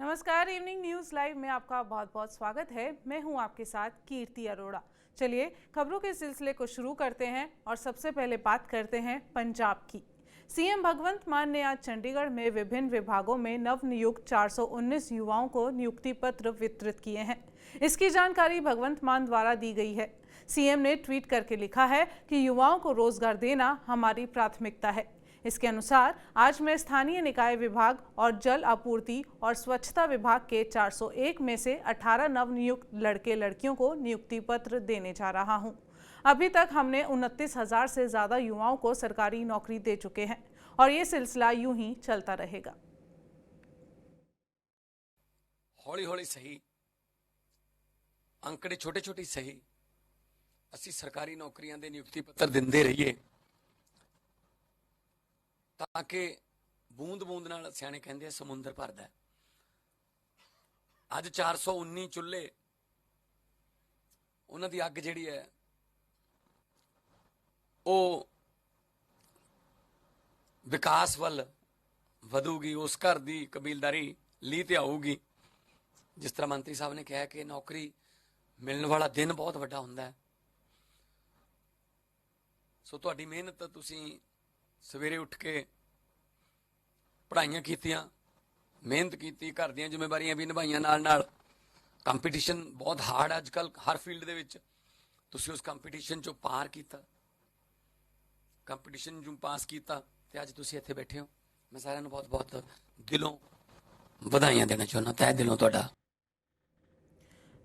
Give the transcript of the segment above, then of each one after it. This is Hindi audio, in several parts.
नमस्कार। इवनिंग न्यूज लाइव में आपका बहुत बहुत स्वागत है। मैं हूं आपके साथ कीर्ति अरोड़ा। चलिए खबरों के सिलसिले को शुरू करते हैं और सबसे पहले बात करते हैं पंजाब की। सीएम भगवंत मान ने आज चंडीगढ़ में विभिन्न विभागों में नवनियुक्त 419 युवाओं को नियुक्ति पत्र वितरित किए हैं। इसकी जानकारी भगवंत मान द्वारा दी गई है। सीएम ने ट्वीट करके लिखा है कि युवाओं को रोजगार देना हमारी प्राथमिकता है। इसके अनुसार आज मैं स्थानीय निकाय विभाग और जल आपूर्ति और स्वच्छता विभाग के 401 में से 18 नवनियुक्त लड़के लड़कियों को नियुक्ति पत्र देने जा रहा हूं। अभी तक हमने 29,000 से ज्यादा युवाओं को सरकारी नौकरी दे चुके हैं और ये सिलसिला यूं ही चलता रहेगा। हौली हौली सही, अंकड़े छोटे छोटे सही, असी सरकारी नौकरियां दे नियुक्ति पत्र दिंदे रहिए ताकि बूंद बूंद नाल सियाणे कहंदे समुंदर भरदा है। अज 419 चुल्हे उन्हां दी अग जिहड़ी है ਉਹ विकास ਵੱਲ ਵਧੂਗੀ, उस घर ਦੀ कबीलदारी ली ते आऊगी। जिस तरह मंत्री साहब ने कहा कि नौकरी मिलने वाला दिन बहुत वड्डा हुंदा है। सो तुहाडी मेहनत तुसीं सवेरे उठ के पढ़ाइयां कीतियां, मेहनत की, घर दीयां जिम्मेवारियां भी निभाइयां, नाल कंपीटीशन बहुत हार्ड अजकल हर फील्ड दे विच। तुसीं उस कंपीटीशन चों पार कीता, कंपीटीशन जो पास किया तो अज तुसीं इत्थे बैठे हो। मैं सारिਆਂ ਨੂੰ बहुत बहुत दिलों ਵਧਾਈਆਂ देना चाहना, तह दिलों तुहाडा।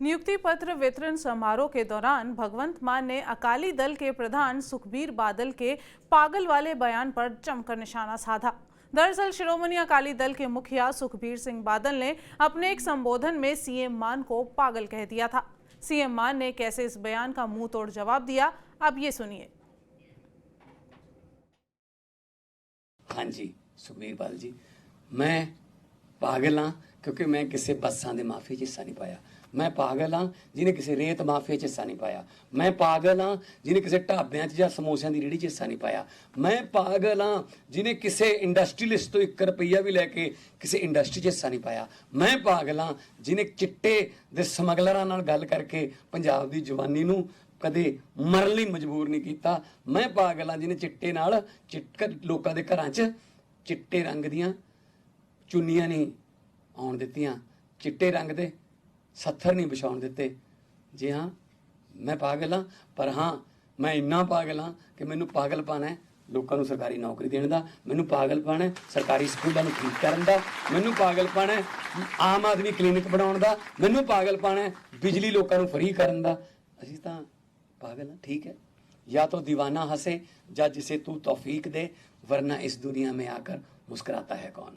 नियुक्ति पत्र वितरण समारोह के दौरान भगवंत मान ने अकाली दल के प्रधान सुखबीर बादल के पागल वाले बयान पर जमकर निशाना साधा। दरअसल शिरोमणि अकाली दल के मुखिया सुखबीर सिंह बादल ने अपने एक संबोधन में सीएम मान को पागल कह दिया था। सीएम मान ने कैसे इस बयान का मुंह तोड़ जवाब दिया, अब ये सुनिए। हाँ जी सुखबीर बादल जी, मैं पागल हाँ क्योंकि मैं किसी बसां दे माफिया च हिस्सा नहीं पाया। मैं पागल हाँ जिन्हें किसी रेत माफिया च हिस्सा नहीं पाया। मैं पागल हाँ जिन्हें किसी ढाबियां च जां समोसियां दी रेहड़ी च हिस्सा नहीं पाया। मैं पागल हाँ जिन्हें किसी इंडस्ट्रीलिस्ट तो 1 रुपया भी लैके किसी इंडस्ट्री च हिस्सा नहीं पाया। मैं पागल हाँ जिन्हें चिट्टे दे समगलरां नाल गल करके पंजाब दी जवानी नूं कदे मरन लई मजबूर नहीं किया। मैं पागल हाँ जिन्हें चिट्टे नाल लोकां दे घरां च चिट्टे रंग दियां चुन्नियां नहीं आउण दित्तियां, चिट्टे रंग दे सत्थर नहीं विछाउण दित्ते। जी हाँ मैं पागल हाँ, पर हाँ मैं इन्ना पागल हाँ कि मैनूं पागलपन है लोकां नूं सरकारी नौकरी देण दा, मैनूं पागलपन है सरकारी स्कूलों नूं ठीक करन दा, मैनूं पागलपन है आम आदमी क्लीनिक बनाउण दा, मैनूं पागलपन है बिजली लोकां नूं फ्री करन दा। असीं तां पागल है। ठीक है, या तो दीवाना हंसे या जिसे तू तौफीक दे, वरना इस दुनिया में आकर मुस्कुराता है कौन।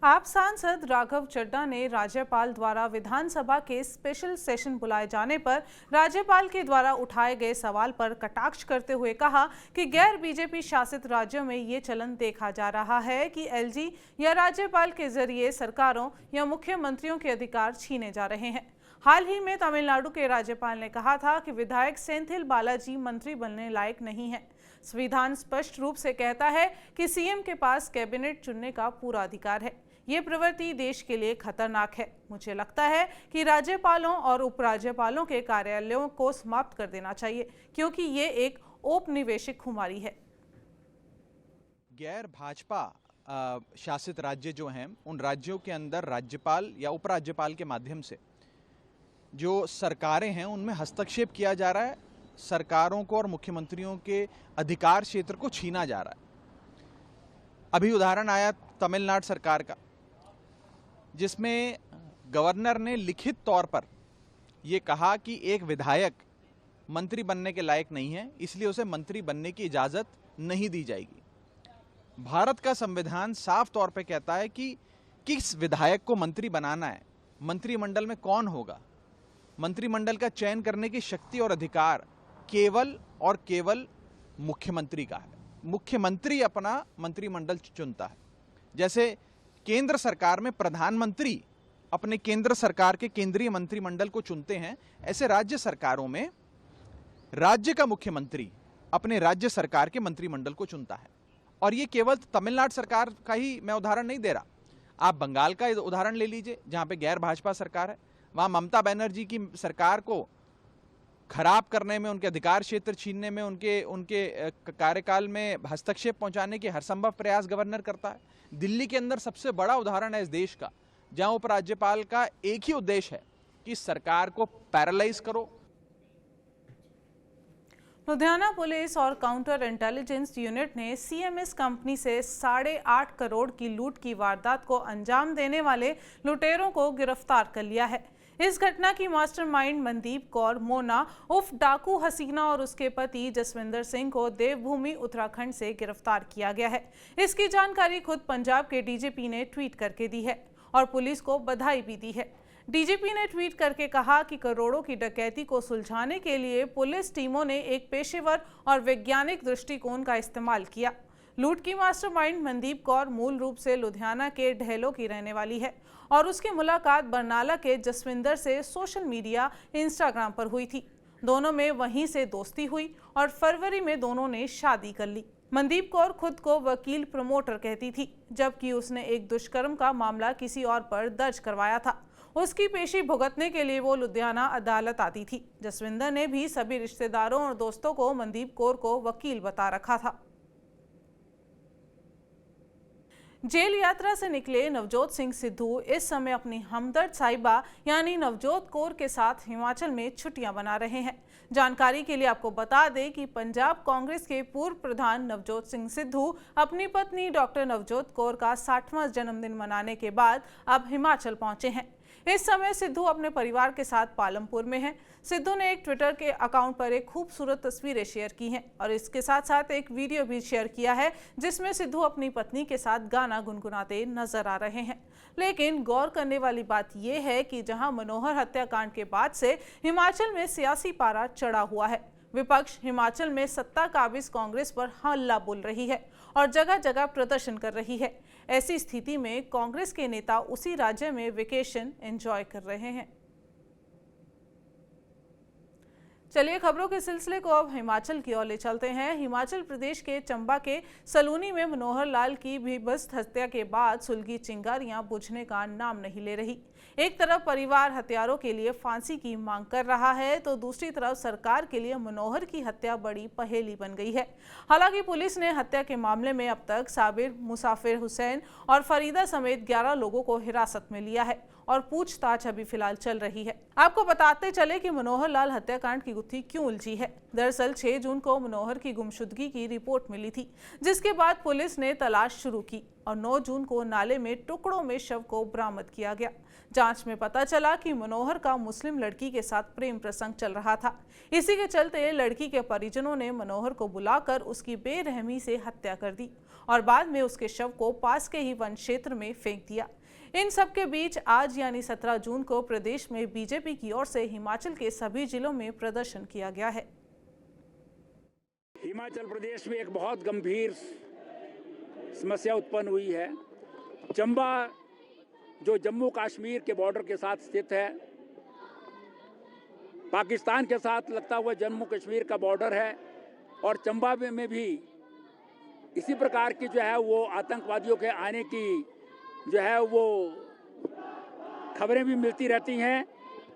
आप सांसद राघव चड्ढा ने राज्यपाल द्वारा विधानसभा के स्पेशल सेशन बुलाए जाने पर राज्यपाल के द्वारा उठाए गए सवाल पर कटाक्ष करते हुए कहा कि गैर बीजेपी शासित राज्यों में ये चलन देखा जा रहा है कि एलजी या राज्यपाल के जरिए सरकारों या मुख्यमंत्रियों के अधिकार छीने जा रहे हैं। हाल ही में तमिलनाडु के राज्यपाल ने कहा था कि विधायक सेंथिल बालाजी मंत्री बनने लायक नहीं है। संविधान स्पष्ट रूप से कहता है कि सीएम के पास कैबिनेट चुनने का पूरा अधिकार है। ये प्रवृत्ति देश के लिए खतरनाक है। मुझे लगता है कि राज्यपालों और उपराज्यपालों के कार्यालयों को समाप्त कर देना चाहिए क्योंकि ये एक औपनिवेशिक खुमारी है। गैर भाजपा शासित राज्य जो हैं उन राज्यों के अंदर राज्यपाल या उपराज्यपाल के माध्यम से जो सरकारें हैं उनमें हस्तक्षेप किया जा रहा है। सरकारों को और मुख्यमंत्रियों के अधिकार क्षेत्र को छीना जा रहा है। अभी उदाहरण आया तमिलनाडु सरकार का, जिसमें गवर्नर ने लिखित तौर पर यह कहा कि एक विधायक मंत्री बनने के लायक नहीं है, इसलिए उसे मंत्री बनने की इजाजत नहीं दी जाएगी। भारत का संविधान साफ तौर पर कहता है कि किस विधायक को मंत्री बनाना है, मंत्रिमंडल में कौन होगा। मंत्रिमंडल का चयन करने की शक्ति और अधिकार केवल और केवल मुख्यमंत्री का है। मुख्यमंत्री अपना मंत्रिमंडल चुनता है। जैसे केंद्र सरकार में प्रधानमंत्री अपने केंद्र सरकार के केंद्रीय मंत्रिमंडल को चुनते हैं, ऐसे राज्य सरकारों में राज्य का मुख्यमंत्री अपने राज्य सरकार के मंत्रिमंडल को चुनता है। और ये केवल तमिलनाडु सरकार का ही मैं उदाहरण नहीं दे रहा, आप बंगाल का उदाहरण ले लीजिए, जहां पे गैर भाजपा सरकार है, वहां ममता बनर्जी की सरकार को खराब करने में, उनके अधिकार क्षेत्र छीनने में, उनके कार्यकाल में हस्तक्षेप पहुंचाने के हर संभव प्रयास गवर्नर करता है। दिल्ली के अंदर सबसे बड़ा उदाहरण है इस देश का, जहां उपराज्यपाल का एक ही उद्देश्य है कि सरकार को पैरालाइज करो। लुधियाना पुलिस और काउंटर इंटेलिजेंस यूनिट ने सीएमएस कंपनी से 8.5 करोड़ की लूट की वारदात को अंजाम देने वाले लुटेरों को गिरफ्तार कर लिया है। इस घटना की मास्टरमाइंड मनदीप कौर मोना उर्फ डाकू हसीना और उसके पति जसविंदर सिंह को देवभूमि उत्तराखंड से गिरफ्तार किया गया है। इसकी जानकारी खुद पंजाब के डीजीपी ने ट्वीट करके दी है और पुलिस को बधाई भी दी है। डीजीपी ने ट्वीट करके कहा कि करोड़ों की डकैती को सुलझाने के लिए पुलिस टीमों ने एक पेशेवर और वैज्ञानिक दृष्टिकोण का इस्तेमाल किया। लूट की मास्टरमाइंड मनदीप कौर मूल रूप से लुधियाना के ढेलों की रहने वाली है और उसकी मुलाकात बरनाला के जसविंदर से सोशल मीडिया इंस्टाग्राम पर हुई थी। दोनों में वहीं से दोस्ती हुई और फरवरी में दोनों ने शादी कर ली। मनदीप कौर खुद को वकील प्रमोटर कहती थी, जबकि उसने एक दुष्कर्म का मामला किसी और पर दर्ज करवाया था। उसकी पेशी भुगतने के लिए वो लुधियाना अदालत आती थी। जसविंदर ने भी सभी रिश्तेदारों और दोस्तों को मनदीप कौर को वकील बता रखा था। जेल यात्रा से निकले नवजोत सिंह सिद्धू इस समय अपनी हमदर्द साहिबा यानी नवजोत कौर के साथ हिमाचल में छुट्टियां मना रहे हैं। जानकारी के लिए आपको बता दें कि पंजाब कांग्रेस के पूर्व प्रधान नवजोत सिंह सिद्धू अपनी पत्नी डॉक्टर नवजोत कौर का 60वां जन्मदिन मनाने के बाद अब हिमाचल पहुंचे हैं। इस समय सिद्धू अपने परिवार के साथ पालमपुर में हैं। सिद्धू ने एक ट्विटर के अकाउंट पर एक खूबसूरत तस्वीरें शेयर की हैं और इसके साथ साथ एक वीडियो भी शेयर किया है, जिसमें सिद्धू अपनी पत्नी के साथ गाना गुनगुनाते नजर आ रहे हैं। लेकिन गौर करने वाली बात यह है कि जहां मनोहर हत्याकांड के बाद से हिमाचल में सियासी पारा चढ़ा हुआ है, विपक्ष हिमाचल में सत्ता काबिज कांग्रेस पर हल्ला बोल रही है और जगह जगह प्रदर्शन कर रही है। ऐसी स्थिति में कांग्रेस के नेता उसी राज्य में वेकेशन एंजॉय कर रहे हैं। चलिए खबरों के सिलसिले को अब हिमाचल की ओर ले चलते हैं। हिमाचल प्रदेश के चंबा के सलूनी में मनोहर लाल की भीभत्स हत्या के बाद सुलगी चिंगारियां बुझने का नाम नहीं ले रही। एक तरफ परिवार हत्यारों के लिए फांसी की मांग कर रहा है, तो दूसरी तरफ सरकार के लिए मनोहर की हत्या बड़ी पहेली बन गई है। हालांकि पुलिस ने हत्या के मामले में अब तक साबिर, मुसाफिर हुसैन और फरीदा समेत 11 लोगों को हिरासत में लिया है और पूछताछ अभी फिलहाल चल रही है। आपको बताते चले कि मनोहर लाल हत्याकांड की गुत्थी क्यों उलझी है। दरअसल 6 जून को मनोहर की गुमशुदगी की रिपोर्ट मिली थी, जिसके बाद पुलिस ने तलाश शुरू की और 9 जून को नाले में टुकड़ों में शव को बरामद किया गया। जांच में पता चला कि मनोहर का मुस्लिम लड़की के साथ प्रेम प्रसंग चल रहा था। इसी के चलते लड़की के परिजनों ने मनोहर को बुलाकर उसकी बेरहमी से हत्या कर दी और बाद में उसके शव को पास के ही वन क्षेत्र में फेंक दिया। इन सब के बीच आज यानी 17 जून को प्रदेश में बीजेपी की ओर से हिमाचल के सभी जिलों में प्रदर्शन किया गया है। हिमाचल प्रदेश में एक बहुत गंभीर समस्या उत्पन्न हुई है। चंबा जो जम्मू कश्मीर के बॉर्डर के साथ स्थित है, पाकिस्तान के साथ लगता हुआ जम्मू कश्मीर का बॉर्डर है और चंबा में भी इसी प्रकार की जो है वो आतंकवादियों के आने की जो है वो खबरें भी मिलती रहती हैं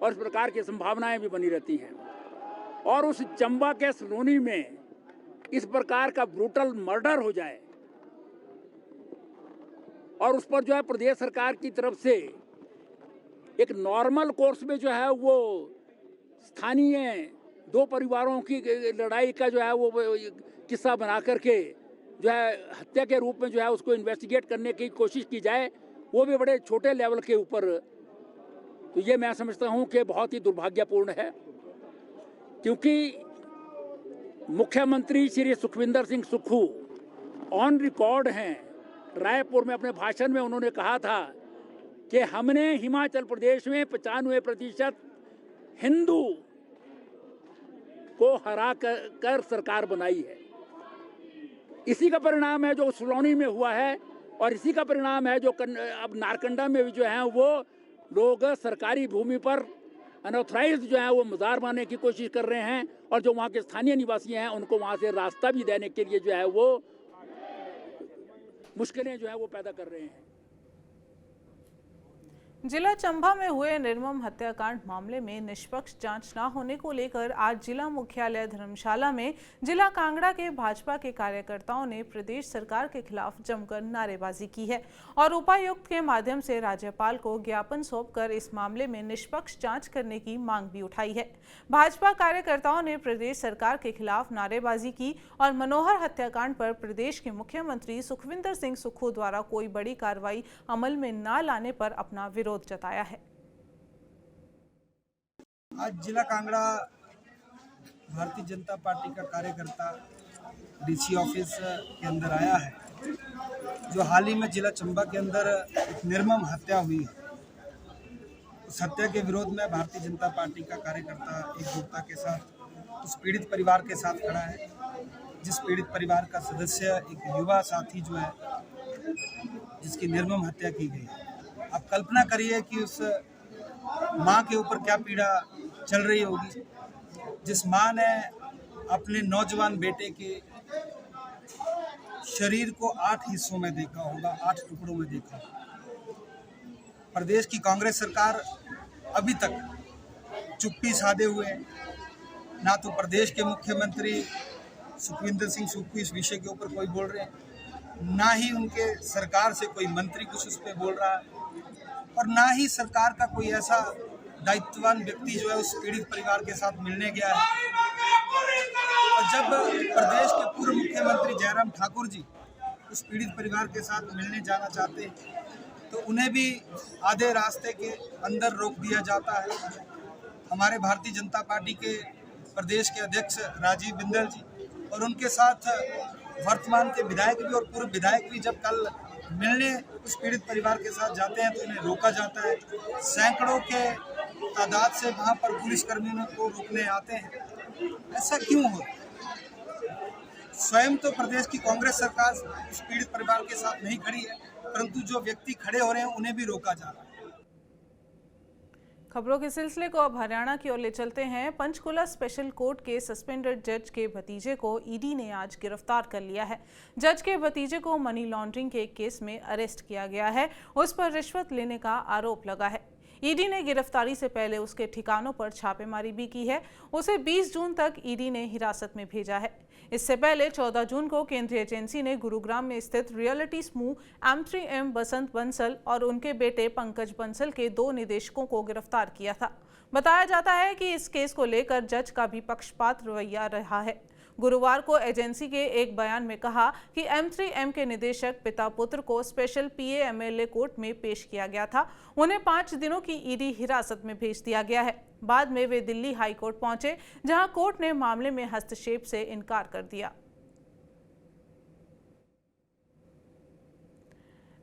और इस प्रकार की संभावनाएं भी बनी रहती हैं। और उस चंबा के सलोनी में इस प्रकार का ब्रूटल मर्डर हो जाए और उस पर जो है प्रदेश सरकार की तरफ से एक नॉर्मल कोर्स में जो है वो स्थानीय 2 परिवारों की लड़ाई का जो है वो किस्सा बना करके जो है हत्या के रूप में जो है उसको इन्वेस्टिगेट करने की कोशिश की जाए, वो भी बड़े छोटे लेवल के ऊपर, तो ये मैं समझता हूँ कि बहुत ही दुर्भाग्यपूर्ण है। क्योंकि मुख्यमंत्री श्री सुखविंदर सिंह सुक्खू ऑन रिकॉर्ड हैं, रायपुर में अपने भाषण में उन्होंने कहा था कि हमने हिमाचल प्रदेश में 95% हिंदू को हरा कर सरकार बनाई है। इसी का परिणाम है जो सलोनी में हुआ है और इसी का परिणाम है जो अब नारकंडा में भी जो है वो लोग सरकारी भूमि पर अनऑथराइज्ड जो है वो मज़ार बनाने की कोशिश कर रहे हैं और जो वहाँ के स्थानीय निवासी हैं उनको वहाँ से रास्ता भी देने के लिए जो है वो मुश्किलें जो है वो पैदा कर रहे हैं। जिला चंबा में हुए निर्मम हत्याकांड मामले में निष्पक्ष जांच न होने को लेकर आज जिला मुख्यालय धर्मशाला में जिला कांगड़ा के भाजपा के कार्यकर्ताओं ने प्रदेश सरकार के खिलाफ जमकर नारेबाजी की है और उपायुक्त के माध्यम से राज्यपाल को ज्ञापन सौंपकर इस मामले में निष्पक्ष जांच करने की मांग भी उठाई है। भाजपा कार्यकर्ताओं ने प्रदेश सरकार के खिलाफ नारेबाजी की और मनोहर हत्याकांड पर प्रदेश के मुख्यमंत्री सुखविंदर सिंह सुक्खू द्वारा कोई बड़ी कार्रवाई अमल में न लाने पर अपना विरोध जताया है। आज जिला कांगड़ा भारतीय जनता पार्टी का कार्यकर्ता डीसी ऑफिस के अंदर आया है, जो हाल ही में जिला चंबा के अंदर एक निर्मम हत्या हुई है। उस हत्या के विरोध में भारतीय जनता पार्टी का कार्यकर्ता एकजुटता के साथ उस पीड़ित परिवार के साथ खड़ा है, जिस पीड़ित परिवार का सदस्य एक युवा साथी जो है, जिसकी निर्मम हत्या की गई है। आप कल्पना करिए कि उस माँ के ऊपर क्या पीड़ा चल रही होगी, जिस माँ ने अपने नौजवान बेटे के शरीर को 8 हिस्सों में देखा होगा, 8 टुकड़ों में देखा होगा। प्रदेश की कांग्रेस सरकार अभी तक चुप्पी साधे हुए है। ना तो प्रदेश के मुख्यमंत्री सुखविंदर सिंह सुक्खू इस विषय के ऊपर कोई बोल रहे हैं, ना ही उनके सरकार से कोई मंत्री कुछ उस पर बोल रहा है, और ना ही सरकार का कोई ऐसा दायित्ववान व्यक्ति जो है उस पीड़ित परिवार के साथ मिलने गया है। और जब प्रदेश के पूर्व मुख्यमंत्री जयराम ठाकुर जी उस पीड़ित परिवार के साथ मिलने जाना चाहते हैं, तो उन्हें भी आधे रास्ते के अंदर रोक दिया जाता है। हमारे भारतीय जनता पार्टी के प्रदेश के अध्यक्ष राजीव बिंदल जी और उनके साथ वर्तमान के विधायक भी और पूर्व विधायक भी जब कल मिलने उस पीड़ित परिवार के साथ जाते हैं तो उन्हें रोका जाता है। सैकड़ों के तादाद से वहां पर पुलिसकर्मियों को रोकने आते हैं। ऐसा क्यों हो? स्वयं तो प्रदेश की कांग्रेस सरकार उस पीड़ित परिवार के साथ नहीं खड़ी है, परंतु जो व्यक्ति खड़े हो रहे हैं उन्हें भी रोका जा रहा है। खबरों के सिलसिले को अब हरियाणा की ओर ले चलते हैं। पंचकुला स्पेशल कोर्ट के सस्पेंडेड जज के भतीजे को ईडी ने आज गिरफ्तार कर लिया है। जज के भतीजे को मनी लॉन्ड्रिंग के एक केस में अरेस्ट किया गया है। उस पर रिश्वत लेने का आरोप लगा है। ईडी ने गिरफ्तारी से पहले उसके ठिकानों पर छापेमारी भी की है। उसे 20 जून तक ईडी ने हिरासत में भेजा है। इससे पहले 14 जून को केंद्रीय एजेंसी ने गुरुग्राम में स्थित रियलिटी समूह M3M बसंत बंसल और उनके बेटे पंकज बंसल के 2 निदेशकों को गिरफ्तार किया था। बताया जाता है कि इस केस को लेकर जज का भी पक्षपात रवैया रहा है। गुरुवार को एजेंसी के एक बयान में कहा कि M3M के निदेशक पिता पुत्र को स्पेशल PA-MLA कोर्ट में पेश किया गया था। उन्हें 5 दिनों की ईडी हिरासत में भेज दिया गया है। बाद में वे दिल्ली हाई कोर्ट पहुंचे, जहां कोर्ट ने मामले में हस्तक्षेप से इनकार कर दिया।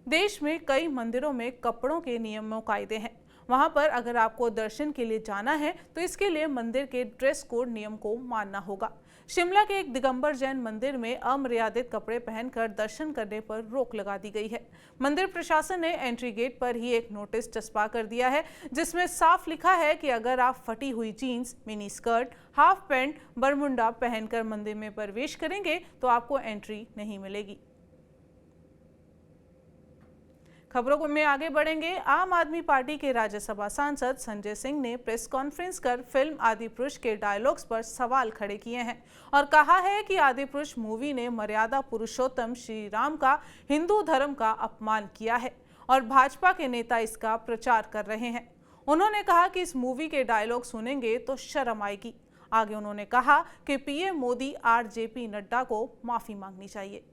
देश में कई मंदिरों में कपड़ों के नियमों कायदे हैं। वहां पर अगर आपको दर्शन के लिए जाना है तो इसके लिए मंदिर के ड्रेस कोड नियम को मानना होगा। शिमला के एक दिगंबर जैन मंदिर में अमर्यादित कपड़े पहनकर दर्शन करने पर रोक लगा दी गई है। मंदिर प्रशासन ने एंट्री गेट पर ही एक नोटिस चस्पा कर दिया है, जिसमें साफ लिखा है कि अगर आप फटी हुई jeans, mini skirt, half pant, Bermuda पहनकर मंदिर में प्रवेश करेंगे तो आपको एंट्री नहीं मिलेगी। खबरों में आगे बढ़ेंगे। आम आदमी पार्टी के राज्यसभा सांसद संजय सिंह ने प्रेस कॉन्फ्रेंस कर फिल्म आदिपुरुष के डायलॉग्स पर सवाल खड़े किए हैं और कहा है कि आदिपुरुष मूवी ने मर्यादा पुरुषोत्तम श्री राम का हिंदू धर्म का अपमान किया है और भाजपा के नेता इसका प्रचार कर रहे हैं। उन्होंने कहा कि इस मूवी के डायलॉग सुनेंगे तो शर्म आएगी। आगे उन्होंने कहा कि पीएम मोदी RJP नड्डा को माफी मांगनी चाहिए।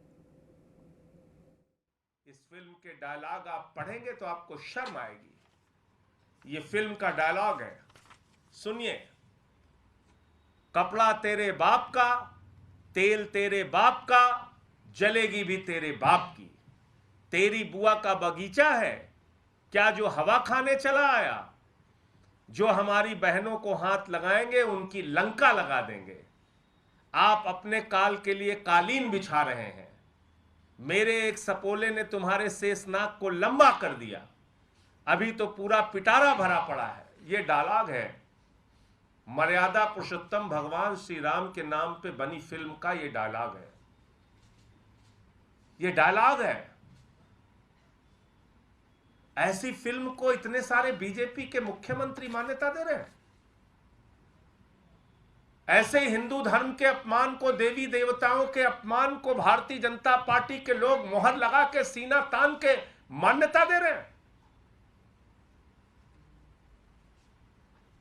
इस फिल्म के डायलॉग आप पढ़ेंगे तो आपको शर्म आएगी। ये फिल्म का डायलॉग है, सुनिए। कपड़ा तेरे बाप का, तेल तेरे बाप का, जलेगी भी तेरे बाप की। तेरी बुआ का बगीचा है क्या जो हवा खाने चला आया? जो हमारी बहनों को हाथ लगाएंगे उनकी लंका लगा देंगे। आप अपने काल के लिए कालीन बिछा रहे हैं। मेरे एक सपोले ने तुम्हारे शेषनाग को लंबा कर दिया, अभी तो पूरा पिटारा भरा पड़ा है। ये डायलॉग है मर्यादा पुरुषोत्तम भगवान श्री राम के नाम पे बनी फिल्म का। ये डायलॉग है, ये डायलॉग है। ऐसी फिल्म को इतने सारे बीजेपी के मुख्यमंत्री मान्यता दे रहे हैं। ऐसे हिंदू धर्म के अपमान को, देवी देवताओं के अपमान को भारतीय जनता पार्टी के लोग मोहर लगा के, सीना तान के मान्यता दे रहे हैं।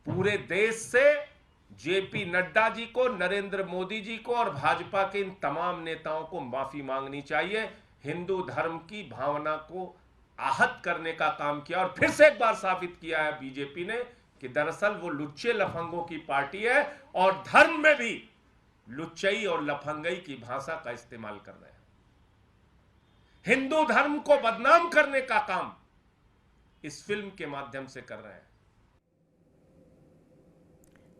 पूरे देश से जेपी नड्डा जी को, नरेंद्र मोदी जी को और भाजपा के इन तमाम नेताओं को माफी मांगनी चाहिए। हिंदू धर्म की भावना को आहत करने का काम किया और फिर से एक बार साबित किया है बीजेपी ने कि दरअसल वो लुच्चे लफंगों की पार्टी है और धर्म में भी लुच्चई और लफंगई की भाषा का इस्तेमाल कर रहे हैं। हिंदू धर्म को बदनाम करने का काम इस फिल्म के माध्यम से कर रहे हैं।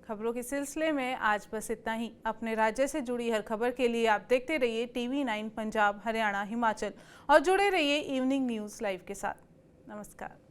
खबरों के सिलसिले में आज बस इतना ही। अपने राज्य से जुड़ी हर खबर के लिए आप देखते रहिए TV9 पंजाब, हरियाणा, हिमाचल और जुड़े रहिए इवनिंग न्यूज़ लाइव के साथ। नमस्कार।